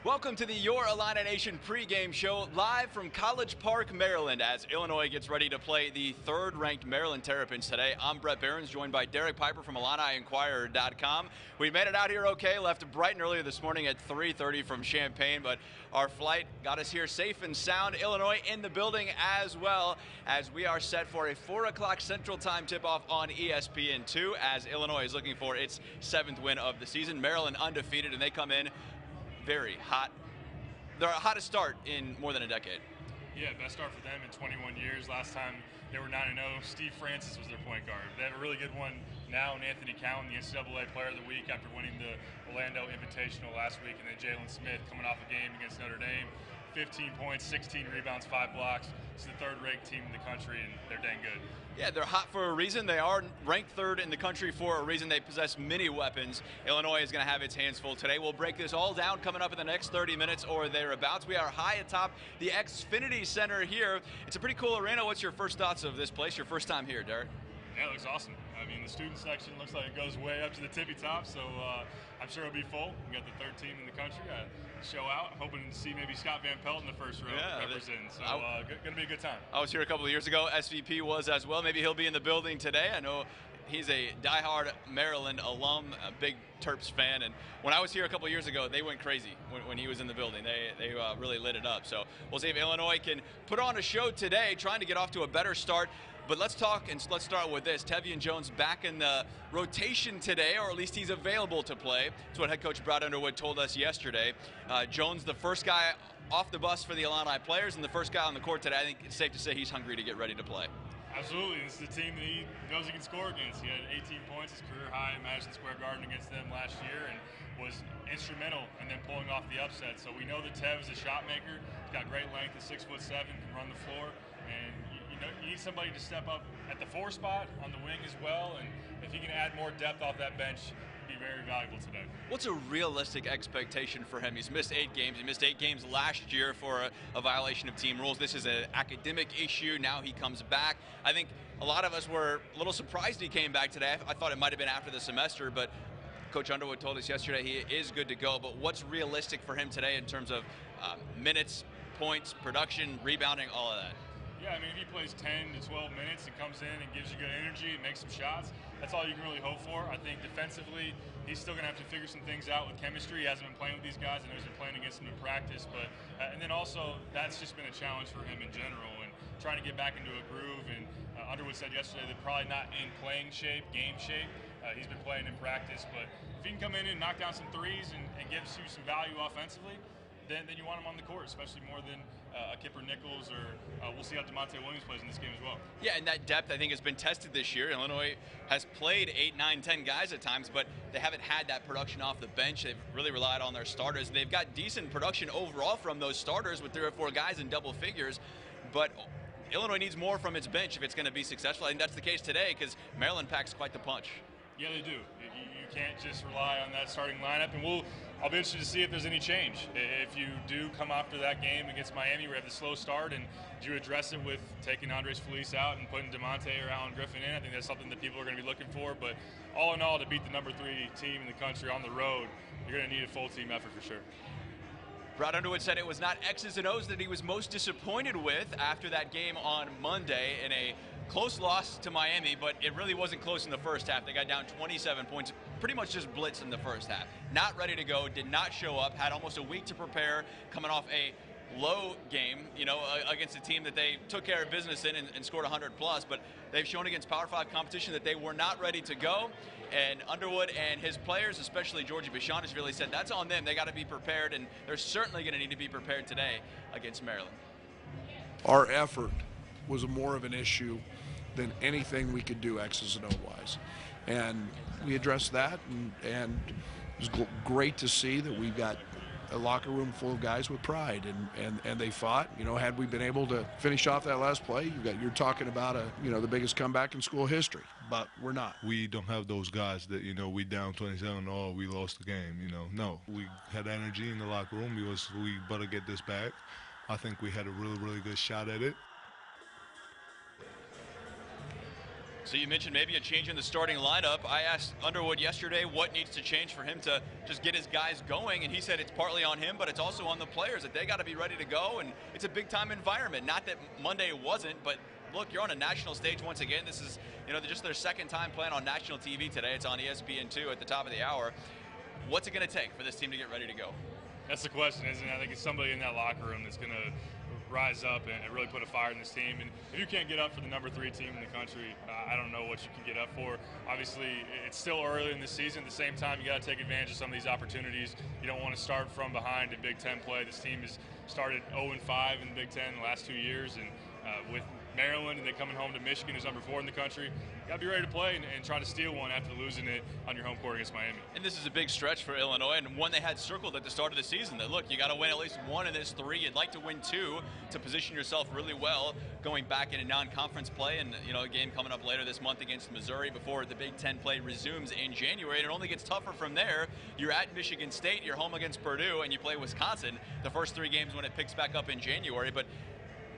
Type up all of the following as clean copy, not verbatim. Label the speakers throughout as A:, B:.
A: Welcome to the Your Illini Nation pregame show live from College Park, Maryland, as Illinois gets ready to play the third-ranked Maryland Terrapins today. I'm Bret Beherns, joined by Derek Piper from IlliniInquirer.com. We made it out here okay, left bright and early this morning at 3:30 from Champaign, but our flight got us here safe and sound. Illinois in the building as well, as we are set for a 4 o'clock Central Time tip-off on ESPN2, as Illinois is looking for its 7th win of the season. Maryland undefeated, and they come in very hot. They're the hottest start in more than a decade.
B: Yeah, best start for them in 21 years. Last time they were 9-0. Steve Francis was their point guard. They have a really good one now in Anthony Cowan, the NCAA Player of the Week after winning the Orlando Invitational last week, and then Jalen Smith coming off a game against Notre Dame. 15 points, 16 rebounds, 5 blocks. It's the third-ranked team in the country, and they're dang good.
A: Yeah, they're hot for a reason. They are ranked third in the country for a reason. They possess many weapons. Illinois is going to have its hands full today. We'll break this all down coming up in the next 30 minutes or thereabouts. We are high atop the XFINITY Center here. It's a pretty cool arena. What's your first thoughts of this place? Your first time here, Derek?
B: Yeah, it looks awesome. I mean, the student section looks like it goes way up to the tippy top, so I'm sure it'll be full. We got the third team in the country show out. I'm hoping to see maybe Scott Van Pelt in the first row representing. So going to be a good time.
A: I was here a couple of years ago. SVP was as well. Maybe he'll be in the building today. I know he's a diehard Maryland alum, a big Terps fan, and when I was here a couple of years ago, they went crazy when he was in the building. They really lit it up. So we'll see if Illinois can put on a show today, trying to get off to a better start. But let's talk, and let's start with this. Tevian Jones back in the rotation today, or at least he's available to play. That's what head coach Bret Underwood told us yesterday. Jones, the first guy off the bus for the Illini players and the first guy on the court today. I think it's safe to say he's hungry to get ready to play.
B: Absolutely. This is the team that he knows he can score against. He had 18 points, his career high in Madison Square Garden against them last year, and was instrumental in them pulling off the upset. So we know that Tev is a shot maker. He's got great length at 6'7", can run the floor, and you need somebody to step up at the 4 spot on the wing as well, and if he can add more depth off that bench, it'd be very valuable today.
A: What's a realistic expectation for him? He's missed 8 games. He missed 8 games last year for a violation of team rules. This is an academic issue. Now he comes back. I think a lot of us were a little surprised he came back today. I thought it might have been after the semester, but Coach Underwood told us yesterday he is good to go. But what's realistic for him today in terms of minutes, points, production, rebounding, all of that?
B: Yeah, I mean, if he plays 10 to 12 minutes and comes in and gives you good energy and makes some shots, that's all you can really hope for. I think defensively, he's still going to have to figure some things out with chemistry. He hasn't been playing with these guys. I know he's been playing against them in practice, but and then also that's just been a challenge for him in general and trying to get back into a groove. And Underwood said yesterday they're probably not in playing shape, game shape. He's been playing in practice, but if he can come in and knock down some threes and gives you some value offensively, then you want him on the court, especially more than a Kipper Nichols, or we'll see how DeMonte Williams plays in this game as well. Yeah,
A: and that depth, I think, has been tested this year. Illinois has played 8, 9, 10 guys at times, but they haven't had that production off the bench. They've really relied on their starters. They've got decent production overall from those starters with 3 or 4 guys in double figures, but Illinois needs more from its bench if it's going to be successful. I think that's the case today because Maryland packs quite the punch.
B: Yeah, they do. You can't just rely on that starting lineup, and I'll be interested to see if there's any change. If you do come after that game against Miami, we have the slow start, and do you address it with taking Andres Feliz out and putting DeMonte or Alan Griffin in? I think that's something that people are going to be looking for. But all in all, to beat the #3 team in the country on the road, you're going to need a full team effort for sure.
A: Bret Underwood said it was not X's and O's that he was most disappointed with after that game on Monday in a close loss to Miami, but it really wasn't close in the first half. They got down 27 points, pretty much just blitzed in the first half. Not ready to go, did not show up, had almost a week to prepare, coming off a low game, against a team that they took care of business in and scored 100 plus, but they've shown against Power 5 competition that they were not ready to go. And Underwood and his players, especially Georgie Bichon, really said that's on them. They got to be prepared, and they're certainly going to need to be prepared today against Maryland.
C: Our effort was more of an issue than anything we could do X's and O-wise. And we addressed that, and it was great to see that we've got a locker room full of guys with pride, and they fought. Had we been able to finish off that last play, you're talking about the biggest comeback in school history, but we're not.
D: We don't have those guys that we down 27, oh, we lost the game. No, we had energy in the locker room. We better get this back. I think we had a really, really good shot at it.
A: So you mentioned maybe a change in the starting lineup. I asked Underwood yesterday what needs to change for him to just get his guys going, and he said it's partly on him, but it's also on the players, that they got to be ready to go, and it's a big-time environment. Not that Monday wasn't, but look, you're on a national stage once again. This is, just their second time playing on national TV today. It's on ESPN2 at the top of the hour. What's it going to take for this team to get ready to go?
B: That's the question, isn't it? I think it's somebody in that locker room that's going to rise up and really put a fire in this team. And if you can't get up for the number 3 team in the country, I don't know what you can get up for. Obviously, it's still early in the season. At the same time, you got to take advantage of some of these opportunities. You don't want to start from behind in Big Ten play. This team has started 0-5 in Big Ten in the last 2 years, and with Maryland and then coming home to Michigan, who's number 4 in the country, you got to be ready to play and try to steal one after losing it on your home court against Miami. And
A: this is a big stretch for Illinois, and one they had circled at the start of the season. That look, you got to win at least 1 of this 3. You'd like to win 2 to position yourself really well going back into non-conference play, and a game coming up later this month against Missouri before the Big Ten play resumes in January. And it only gets tougher from there. You're at Michigan State, you're home against Purdue, and you play Wisconsin the first 3 games when it picks back up in January. But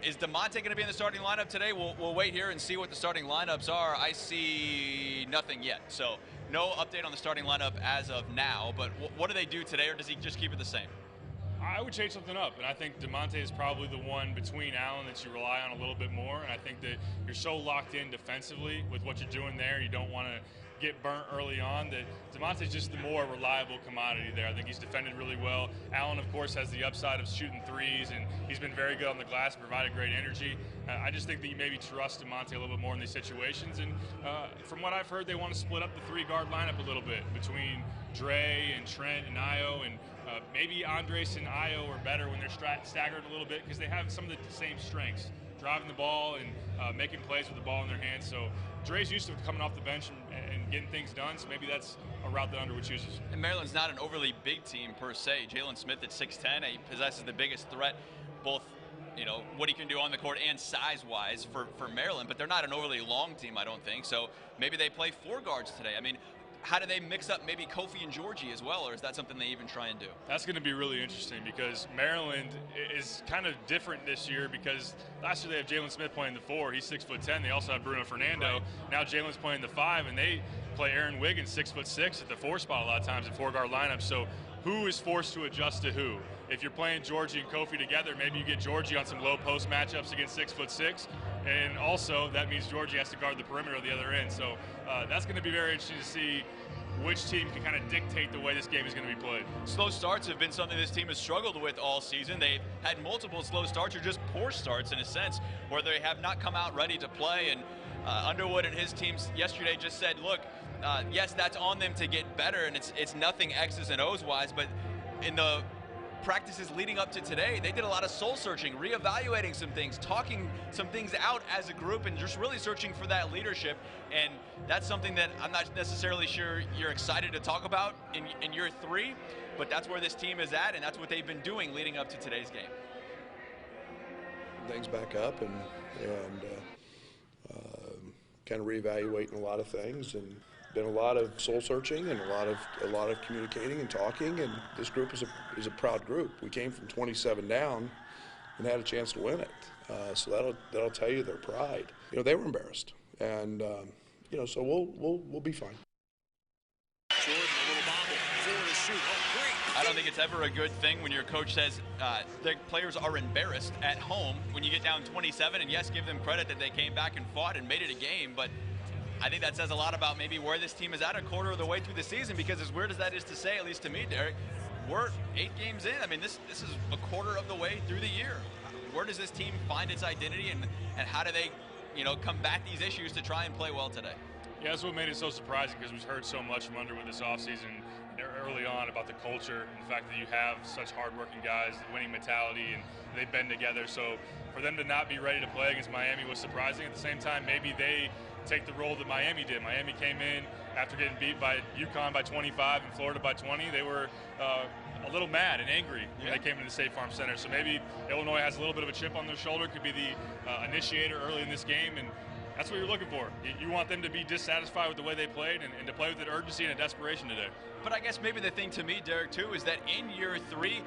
A: is DeMonte going to be in the starting lineup today? We'll wait here and see what the starting lineups are. I see nothing yet. So no update on the starting lineup as of now. But what do they do today, or does he just keep it the same?
B: I would change something up, and I think DeMonte is probably the one between Allen that you rely on a little bit more. And I think that you're so locked in defensively with what you're doing there, you don't want to get burnt early on, that DeMonte's just the more reliable commodity there. I think he's defended really well. Allen, of course, has the upside of shooting threes, and he's been very good on the glass and provided great energy. I just think that you maybe trust DeMonte a little bit more in these situations. And from what I've heard, they want to split up the 3-guard lineup a little bit between Dre and Trent and Io, and maybe Andres and Io are better when they're staggered a little bit because they have some of the same strengths, driving the ball and making plays with the ball in their hands. So Dre's used to coming off the bench and getting things done, so maybe that's a route that Underwood chooses.
A: And Maryland's not an overly big team per se. Jalen Smith at 6'10", he possesses the biggest threat, both what he can do on the court and size-wise for Maryland, but they're not an overly long team, I don't think. So maybe they play 4 guards today. I mean, how do they mix up maybe Kofi and Georgie as well, or is that something they even try and do?
B: That's going to be really interesting because Maryland is kind of different this year because last year they have Jalen Smith playing the 4. He's 6'10". They also have Bruno Fernando. Right. Now Jalen's playing the 5, and they play Aaron Wiggins 6'6" at the 4 spot a lot of times in 4-guard lineups. So who is forced to adjust to who? If you're playing Georgie and Kofi together, maybe you get Georgie on some low post matchups against 6'6", and also that means Georgie has to guard the perimeter of the other end. So that's going to be very interesting to see which team can kind of dictate the way this game is going to be played.
A: Slow starts have been something this team has struggled with all season. They've had multiple slow starts or just poor starts in a sense where they have not come out ready to play. And Underwood and his teams yesterday just said, look, yes, that's on them to get better, and it's nothing X's and O's wise, but in the practices leading up to today, they did a lot of soul searching, reevaluating some things, talking some things out as a group, and just really searching for that leadership. And that's something that I'm not necessarily sure you're excited to talk about in year 3, but that's where this team is at, and that's what they've been doing leading up to today's game.
C: Things back up and kind of reevaluating a lot of things, and been a lot of soul searching and a lot of communicating and talking. And this group is a proud group. We came from 27 down and had a chance to win it. So that'll tell you their pride. They were embarrassed, and so we'll be fine.
E: Jordan, a little bobble, 4 to shoot. Oh, great.
A: I don't think it's ever a good thing when your coach says the players are embarrassed at home when you get down 27. And yes, give them credit that they came back and fought and made it a game, but I think that says a lot about maybe where this team is at a quarter of the way through the season, because as weird as that is to say, at least to me, Derek, we're 8 games in. I mean, this is a quarter of the way through the year. Where does this team find its identity, and how do they, combat these issues to try and play well today?
B: Yeah, that's what made it so surprising, because we've heard so much from Underwood this offseason early on about the culture and the fact that you have such hardworking guys, the winning mentality, and they've been together. So for them to not be ready to play against Miami was surprising. At the same time, maybe they take the role that Miami did. Miami came in after getting beat by UConn by 25 and Florida by 20. They were a little mad and angry when they came into the State Farm Center. So maybe Illinois has a little bit of a chip on their shoulder, could be the initiator early in this game, and that's what you're looking for. You want them to be dissatisfied with the way they played and to play with an urgency and a desperation today.
A: But I guess maybe the thing to me, Derek, too, is that in year 3,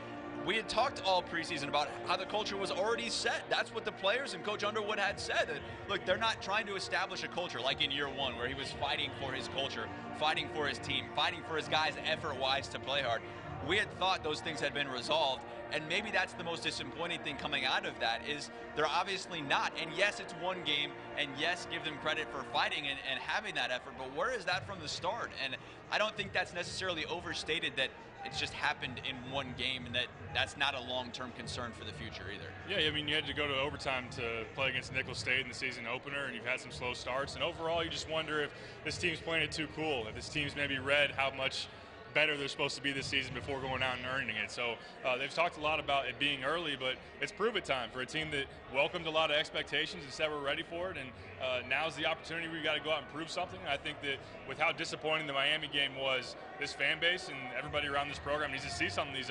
A: we had talked all preseason about how the culture was already set. That's what the players and Coach Underwood had said. That, look, they're not trying to establish a culture like in year one where he was fighting for his culture, fighting for his team, fighting for his guys effort-wise to play hard. We had thought those things had been resolved, and maybe that's the most disappointing thing coming out of that is they're obviously not. And yes, it's one game, and yes, give them credit for fighting and having that effort, but where is that from the start? And I don't think that's necessarily overstated that it's just happened in one game and that's not a long-term concern for the future either.
B: Yeah, I mean, you had to go to overtime to play against Nicholls State in the season opener, and you've had some slow starts, and overall you just wonder if this team's playing it too cool, if this team's maybe read how much better they're supposed to be this season before going out and earning it. So they've talked a lot about it being early, but it's prove-it time for a team that welcomed a lot of expectations and said we're ready for it, and now's the opportunity. We've got to go out and prove something. And I think that with how disappointing the Miami game was, this fan base and everybody around this program needs to see some of these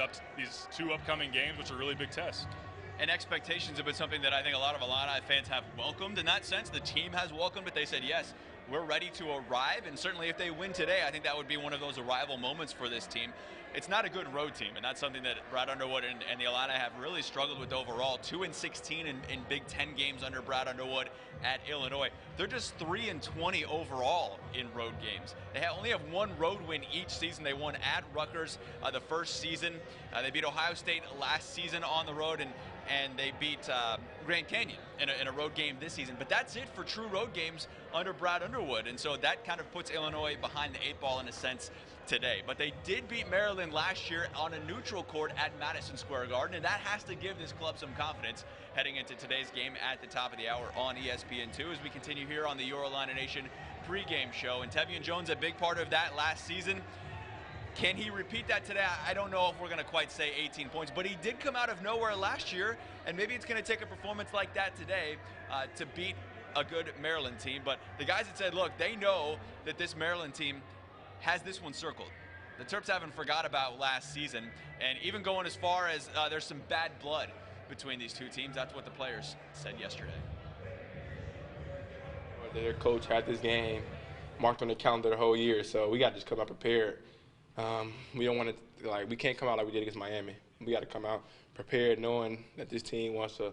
B: two upcoming games, which are really big tests.
A: And expectations have been something that I think a lot of Illini fans have welcomed. In that sense, the team has welcomed it. They said, yes, we're ready to arrive, and certainly if they win today, I think that would be one of those arrival moments for this team. It's not a good road team, and that's something that Brad Underwood and the Illini have really struggled with overall. 2-16 in Big Ten games under Brad Underwood at Illinois. They're just 3-20 overall in road games. They only have one road win each season. They won at Rutgers the first season. They beat Ohio State last season on the road, and they beat Grand Canyon in a road game this season. But that's it for true road games under Brad Underwood, and so that kind of puts Illinois behind the 8 ball in a sense today. But they did beat Maryland last year on a neutral court at Madison Square Garden, and that has to give this club some confidence heading into today's game at the top of the hour on ESPN2 as we continue here on the Your Illini Nation pregame show. And Tevian Jones, a big part of that last season. Can he repeat that today? I don't know if we're going to quite say 18 points, but he did come out of nowhere last year, and maybe it's going to take a performance like that today to beat a good Maryland team. But the guys had said, look, they know that this Maryland team has this one circled. The Terps haven't forgot about last season, and even going as far as there's some bad blood between these two teams. That's what the players said yesterday.
F: Their coach had this game marked on the calendar the whole year, so we got to just come out prepared. We don't want to, we can't come out like we did against Miami. We got to come out prepared, knowing that this team wants to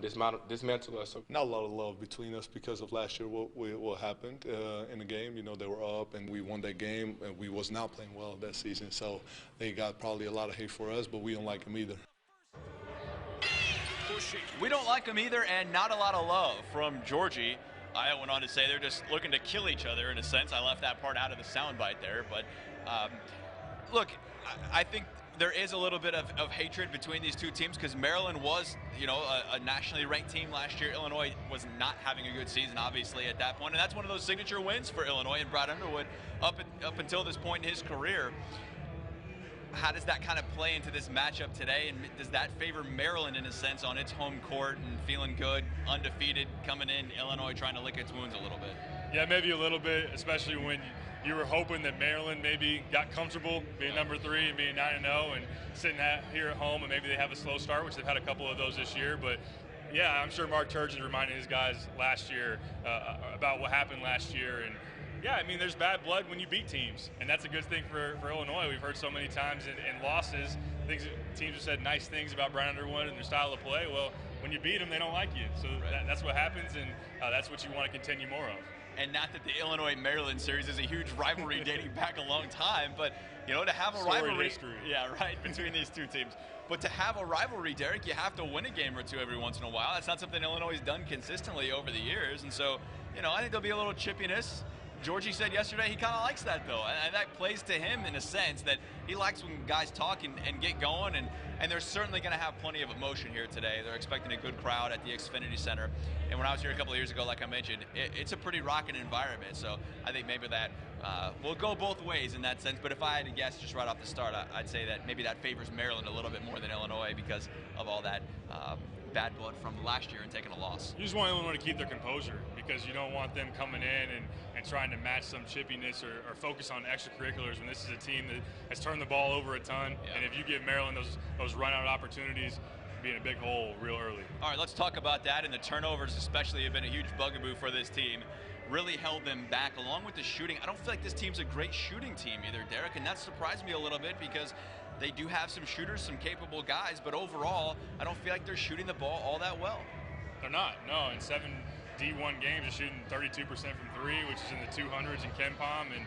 F: dismantle us.
D: Not a lot of love between us because of last year, what happened in the game. You know, they were up and we won that game, and we was not playing well that season. So they got probably a lot of hate for us, but we don't like them either.
A: We don't like them either, and not a lot of love from Georgie. I went on to say they're just looking to kill each other in a sense. I left that part out of the soundbite there, but look, I think there is a little bit of hatred between these two teams because Maryland was, you know, a nationally ranked team last year. Illinois was not having a good season, obviously, at that point, and that's one of those signature wins for Illinois and Brad Underwood up until this point in his career. How does that kind of play into this matchup today, and does that favor Maryland in a sense on its home court and feeling good, undefeated, coming in, Illinois trying to lick its wounds a little bit?
B: Yeah, maybe a little bit, especially when you were hoping that Maryland maybe got comfortable being number 3 and being 9-0 and sitting here at home, and maybe they have a slow start, which they've had a couple of those this year. But yeah, I'm sure Mark Turgeon reminded his guys last year about what happened last year. And yeah, I mean, there's bad blood when you beat teams, and that's a good thing for Illinois. We've heard so many times in losses, teams have said nice things about Brad Underwood and their style of play. Well, when you beat them, they don't like you. So that's what happens, and that's what you want to continue more of.
A: And not that the Illinois-Maryland series is a huge rivalry dating back a long time, but, you know, to have a rivalry,
B: history.
A: Yeah, right, between these two teams. But to have a rivalry, Derek, you have to win a game or two every once in a while. That's not something Illinois has done consistently over the years. And so, you know, I think there'll be a little chippiness. Georgie said yesterday he kind of likes that, though, and that plays to him in a sense that he likes when guys talk and get going, and they're certainly going to have plenty of emotion here today. They're expecting a good crowd at the XFINITY Center, and when I was here a couple of years ago, like I mentioned, it's a pretty rocking environment, so I think maybe that will go both ways in that sense. But if I had to guess just right off the start, I'd say that maybe that favors Maryland a little bit more than Illinois because of all that bad blood from last year and taking a loss.
B: You just want Illinois to keep their composure because you don't want them coming in and trying to match some chippiness or focus on extracurriculars when this is a team that has turned the ball over a ton. Yeah. And if you give Maryland those run-out opportunities, be in a big hole real early.
A: All right, let's talk about that. And the turnovers especially have been a huge bugaboo for this team. Really held them back along with the shooting. I don't feel like this team's a great shooting team either, Derek, and that surprised me a little bit because they do have some shooters, some capable guys, but overall, I don't feel like they're shooting the ball all that well.
B: They're not. No, in 7 D1 games, they're shooting 32% from 3, which is in the 200s in KenPom, and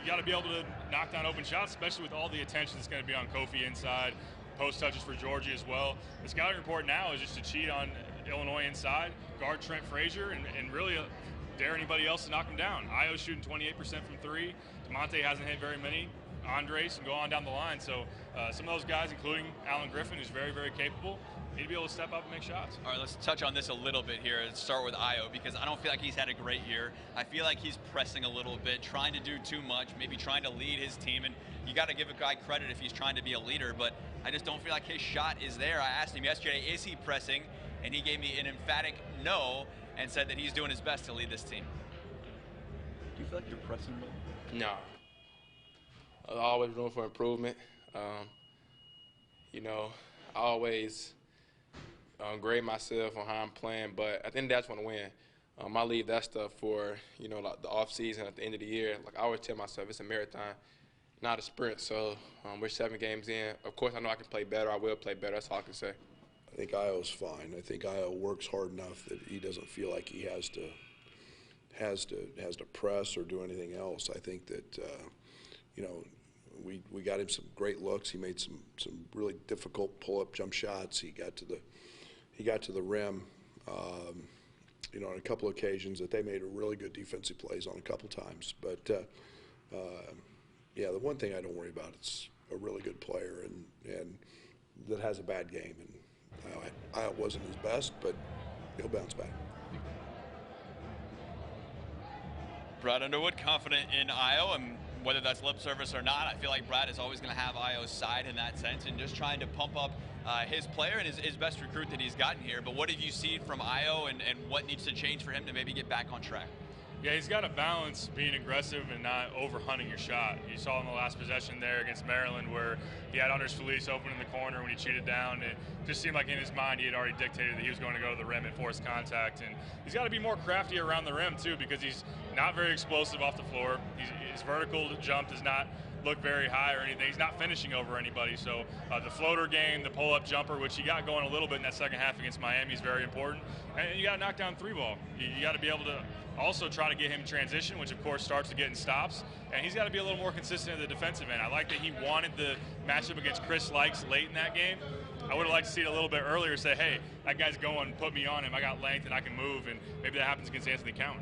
B: you got to be able to knock down open shots, especially with all the attention that's going to be on Kofi inside, post touches for Georgie as well. The scouting report now is just to cheat on Illinois inside, guard Trent Frazier, and really dare anybody else to knock him down. Io's shooting 28% from 3. DeMonte hasn't hit very many. Andres, and go on down the line. So some of those guys, including Alan Griffin, who's very, very capable, need to be able to step up and make shots.
A: All right, let's touch on this a little bit here. Let's start with Io, because I don't feel like he's had a great year. I feel like he's pressing a little bit, trying to do too much, maybe trying to lead his team. And you got to give a guy credit if he's trying to be a leader, but I just don't feel like his shot is there. I asked him yesterday, is he pressing? And he gave me an emphatic no and said that he's doing his best to lead this team. Do you feel like you're pressing well?
F: No. Always room for improvement. You know, I always grade myself on how I'm playing, but at the end of the day, I just want to win. I leave that stuff for, you know, like the off season at the end of the year. Like I always tell myself, it's a marathon, not a sprint. So we're 7 games in. Of course, I know I can play better. I will play better. That's all I can say.
C: I think Io's fine. I think Io works hard enough that he doesn't feel like he has to press or do anything else. I think that you know, we got him some great looks. He made some really difficult pull-up jump shots. He got to the rim. You know, on a couple of occasions that they made a really good defensive plays on a couple times. But yeah, the one thing I don't worry about, it's a really good player and that has a bad game. And Io wasn't his best, but he'll bounce back.
A: Brad Underwood confident in Io, and whether that's lip service or not, I feel like Brad is always going to have Io's side in that sense and just trying to pump up his player and his best recruit that he's gotten here. But what have you seen from Io and what needs to change for him to maybe get back on track?
B: Yeah, he's got to balance being aggressive and not over-hunting your shot. You saw in the last possession there against Maryland where he had Andres Feliz open in the corner when he cheated down. It just seemed like in his mind he had already dictated that he was going to go to the rim and force contact. And he's got to be more crafty around the rim, too, because he's not very explosive off the floor. His vertical jump does not look very high or anything. He's not finishing over anybody. So the floater game, the pull-up jumper, which he got going a little bit in that second half against Miami, is very important. And you got to knock down 3-ball. You got to be able to also try to get him in transition, which of course starts to get in stops. And he's got to be a little more consistent at the defensive end. I like that he wanted the matchup against Chris Likes late in that game. I would have liked to see it a little bit earlier, say, hey, that guy's going, put me on him. I got length and I can move, and maybe that happens against Anthony Cowan.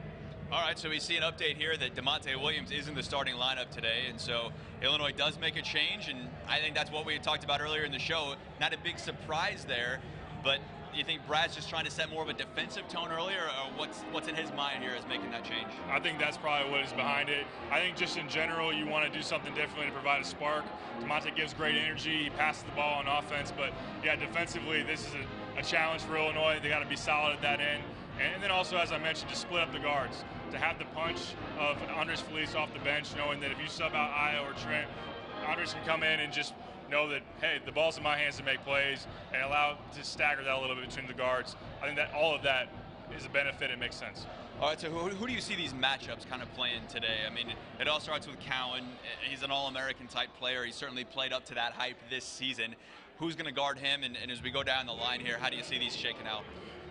A: All right, so we see an update here that DeMonte Williams is in the starting lineup today, and so Illinois does make a change, and I think that's what we had talked about earlier in the show. Not a big surprise there, but do you think Brad's just trying to set more of a defensive tone earlier, or what's in his mind here as making that change?
B: I think that's probably what is behind it. I think just in general, you want to do something differently to provide a spark. DeMonte gives great energy. He passes the ball on offense, but yeah, defensively, this is a challenge for Illinois. They got to be solid at that end. And then also, as I mentioned, to split up the guards. To have the punch of Andres Feliz off the bench, knowing that if you sub out Io or Trent, Andres can come in and just know that, hey, the ball's in my hands to make plays, and allow to stagger that a little bit between the guards. I think that all of that is a benefit and makes sense.
A: All right, so who do you see these matchups kind of playing today? I mean, it all starts with Cowan. He's an All-American type player. He certainly played up to that hype this season. Who's going to guard him? And as we go down the line here, how do you see these shaking out?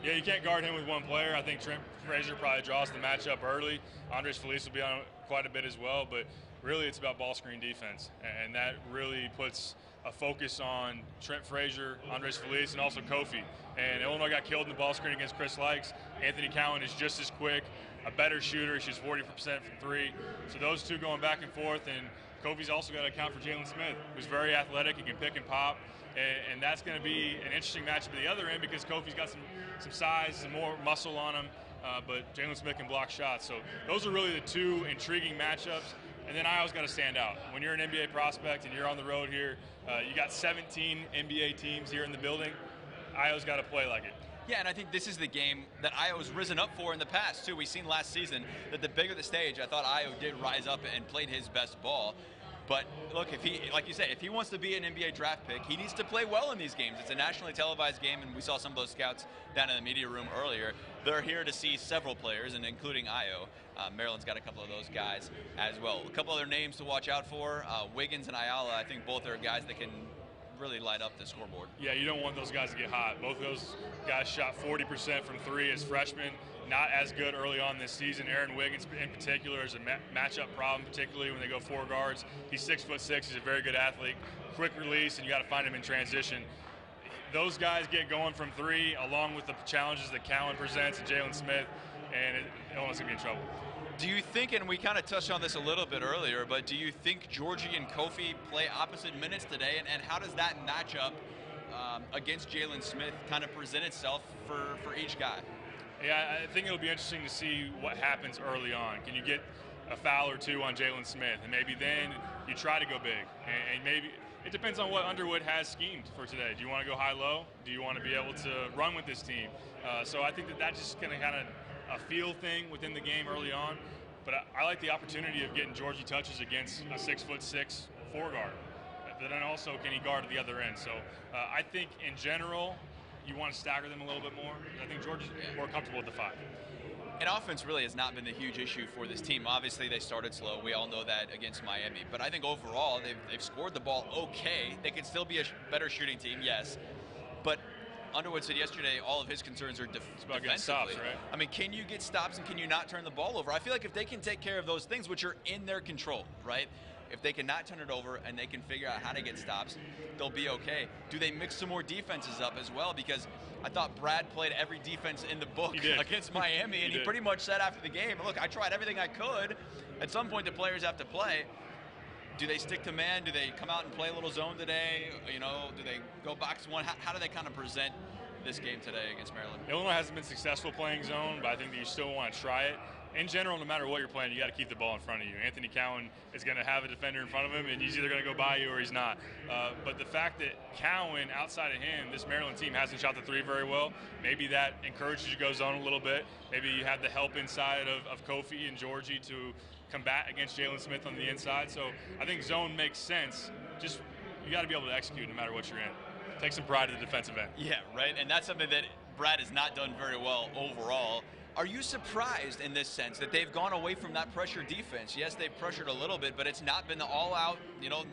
B: Yeah, you can't guard him with one player. I think Trent Frazier probably draws the matchup early. Andres Feliz will be on quite a bit as well, but really it's about ball screen defense, and that really puts a focus on Trent Frazier, Andres Feliz, and also Kofi. And Illinois got killed in the ball screen against Chris Likes. Anthony Cowan is just as quick, a better shooter. He's 40% from 3. So those two going back and forth, and Kofi's also got to account for Jalen Smith, who's very athletic. He can pick and pop. And that's going to be an interesting matchup at the other end because Kofi's got some size, some more muscle on him, but Jalen Smith can block shots. So those are really the two intriguing matchups. And then Iowa's got to stand out. When you're an NBA prospect and you're on the road here, you got 17 NBA teams here in the building. Iowa's got to play like it.
A: Yeah, and I think this is the game that Iowa's risen up for in the past, too. We've seen last season that the bigger the stage, I thought Iowa did rise up and played his best ball. But look, if he, like you say, if he wants to be an NBA draft pick, he needs to play well in these games. It's a nationally televised game, and we saw some of those scouts down in the media room earlier. they're here to see several players, and including Io. Maryland's got a couple of those guys as well. A couple other names to watch out for. Wiggins and Ayala, I think both are guys that can really light up the scoreboard.
B: Yeah, you don't want those guys to get hot. Both of those guys shot 40% from three as freshmen. Not as good early on this season. Aaron Wiggins in particular is a matchup problem, particularly when they go four guards. He's 6'6". He's a very good athlete. Quick release, and you got to find him in transition. Those guys get going from three, along with the challenges that Cowan presents and Jalen Smith, and Illinois is going to be in trouble.
A: Do you think, and we kind of touched on this a little bit earlier, but do you think Georgie and Kofi play opposite minutes today, and how does that matchup against Jalen Smith kind of present itself for each guy?
B: Yeah, I think it'll be interesting to see what happens early on. Can you get a foul or two on Jalen Smith, and maybe then you try to go big, and maybe it depends on what Underwood has schemed for today. Do you want to go high-low? Do you want to be able to run with this team? So I think that's just going to kind of a feel thing within the game early on, but I like the opportunity of getting Georgie touches against a 6'6" four guard. But then also, can he guard at the other end? So I think in general, you want to stagger them a little bit more. I think Georgie's more comfortable with the five.
A: And offense really has not been the huge issue for this team. Obviously, they started slow. We all know that against Miami. But I think overall, they've scored the ball okay. They could still be a better shooting team, yes. But Underwood said yesterday all of his concerns are defensively.
B: Stops, right?
A: I mean, can you get stops and can you not turn the ball over? I feel like if they can take care of those things, which are in their control, right? If they can not turn it over and they can figure out how to get stops, they'll be okay. Do they mix some more defenses up as well? Because I thought Brad played every defense in the book against Miami, and he pretty much said after the game, look, I tried everything I could. At some point, the players have to play. Do they stick to man? Do they come out and play a little zone today? You know, do they go box one? How do they kind of present this game today against Maryland?
B: Illinois hasn't been successful playing zone, but I think that you still want to try it. In general, no matter what you're playing, you got to keep the ball in front of you. Anthony Cowan is going to have a defender in front of him, and he's either going to go by you or he's not. But the fact that Cowan, outside of him, this Maryland team hasn't shot the three very well, maybe that encourages you to go zone a little bit. Maybe you have the help inside of Kofi and Georgie to combat against Jalen Smith on the inside. So I think zone makes sense. Just you got to be able to execute no matter what you're in. Take some pride in the defensive end.
A: Yeah, right. And that's something that Brad has not done very well overall. Are you surprised in this sense that they've gone away from that pressure defense? Yes, they've pressured a little bit, but it's not been the all-out,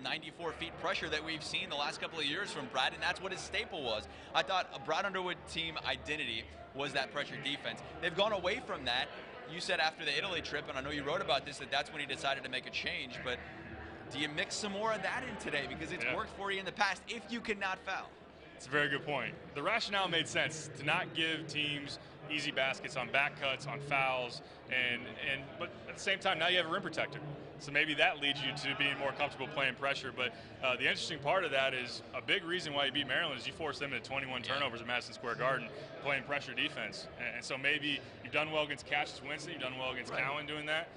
A: 94 feet pressure that we've seen the last couple of years from Brad, and that's what his staple was. I thought a Brad Underwood team identity was that pressure defense. They've gone away from that. You said after the Italy trip, and I know you wrote about this, that that's when he decided to make a change, but do you mix some more of that in today? Because it's worked for you in the past if you cannot foul.
B: It's a very good point. The rationale made sense to not give teams easy baskets on back cuts, on fouls, but at the same time, now you have a rim protector. So maybe that leads you to being more comfortable playing pressure. But the interesting part of that is a big reason why you beat Maryland is you forced them into 21 turnovers at Madison Square Garden playing pressure defense. And so maybe you've done well against Cassius Winston, you've done well against Cowan doing that.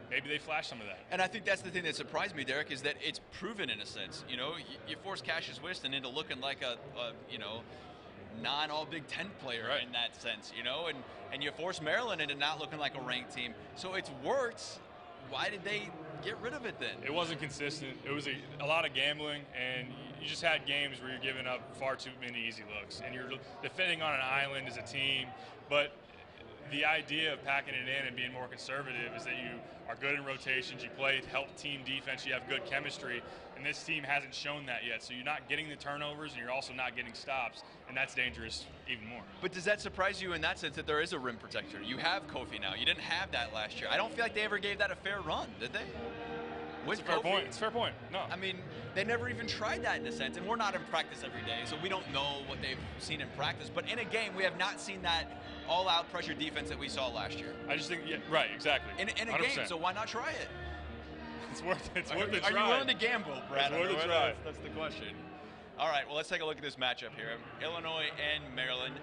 B: Maybe they flash some of that.
A: And I think that's the thing that surprised me, Derek, is that it's proven in a sense. You force Cassius Winston into looking like a non-all Big Ten player in that sense, and you force Maryland into not looking like a ranked team. So it's worked. Why did they get rid of it then?
B: It wasn't consistent. It was a lot of gambling, and you just had games where you're giving up far too many easy looks, and you're defending on an island as a team. But the idea of packing it in and being more conservative is that you are good in rotations, you play to help team defense, you have good chemistry, and this team hasn't shown that yet. So you're not getting the turnovers, and you're also not getting stops, and that's dangerous even more.
A: But does that surprise you in that sense that there is a rim protector? You have Kofi now. You didn't have that last year. I don't feel like they ever gave that a fair run, did they?
B: It's a fair point. It's a fair point. No.
A: I mean, they never even tried that in a sense, and we're not in practice every day, so we don't know what they've seen in practice. But in a game, we have not seen that all-out pressure defense that we saw last year.
B: I just think, right, exactly.
A: In a 100%. Game, so why not try it?
B: It's worth the try.
A: Are you willing to gamble, Brad?
B: It's worth the try.
A: That's the question. All right, well, let's take a look at this matchup here. Illinois and Maryland,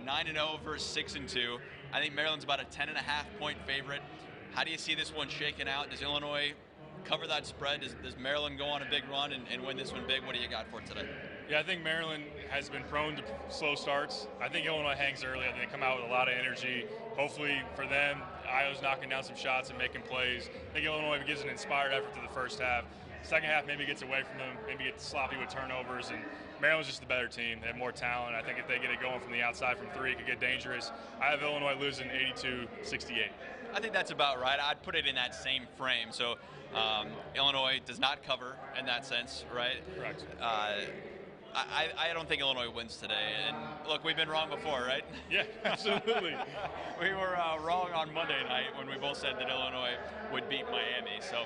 A: 9-0 versus 6-2. I think Maryland's about a 10.5-point favorite. How do you see this one shaking out? Does Illinois cover that spread? Does Maryland go on a big run and win this one big? What do you got for today?
B: Yeah, I think Maryland has been prone to slow starts. I think Illinois hangs early. I think they come out with a lot of energy. Hopefully for them, Io's knocking down some shots and making plays. I think Illinois gives an inspired effort to the first half. Second half maybe gets away from them, maybe gets sloppy with turnovers, and Maryland's just the better team. They have more talent. I think if they get it going from the outside from three, it could get dangerous. I have Illinois losing 82-68.
A: I think that's about right. I'd put it in that same frame. So Illinois does not cover in that sense, right?
B: Correct.
A: I don't think Illinois wins today. And look, we've been wrong before, right?
B: Yeah, absolutely.
A: We were wrong on Monday night when we both said that Illinois would beat Miami. So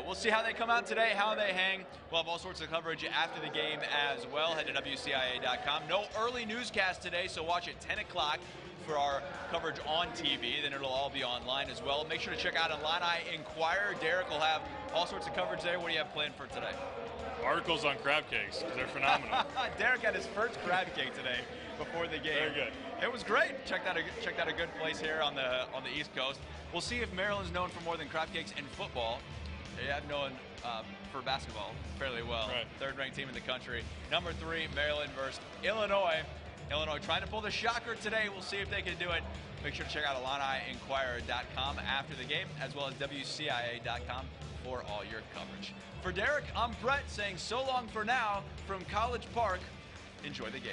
A: we'll see how they come out today, how they hang. We'll have all sorts of coverage after the game as well. Head to WCIA.com. No early newscast today, so watch at 10 o'clock for our coverage on TV. Then it'll all be online as well. Make sure to check out Illini Inquirer. Derek will have all sorts of coverage there. What do you have planned for today?
B: Articles on crab cakes, because they're phenomenal.
A: Derek had his first crab cake today before the game.
B: Very good.
A: It was great. Checked out a good place here on the East Coast. We'll see if Maryland's known for more than crab cakes in football. They have known for basketball fairly well.
B: Right.
A: Third-ranked team in the country. Number 3, Maryland versus Illinois. Illinois trying to pull the shocker today. We'll see if they can do it. Make sure to check out IlliniInquirer.com after the game, as well as WCIA.com for all your coverage. For Derek, I'm Bret saying so long for now from College Park. Enjoy the game.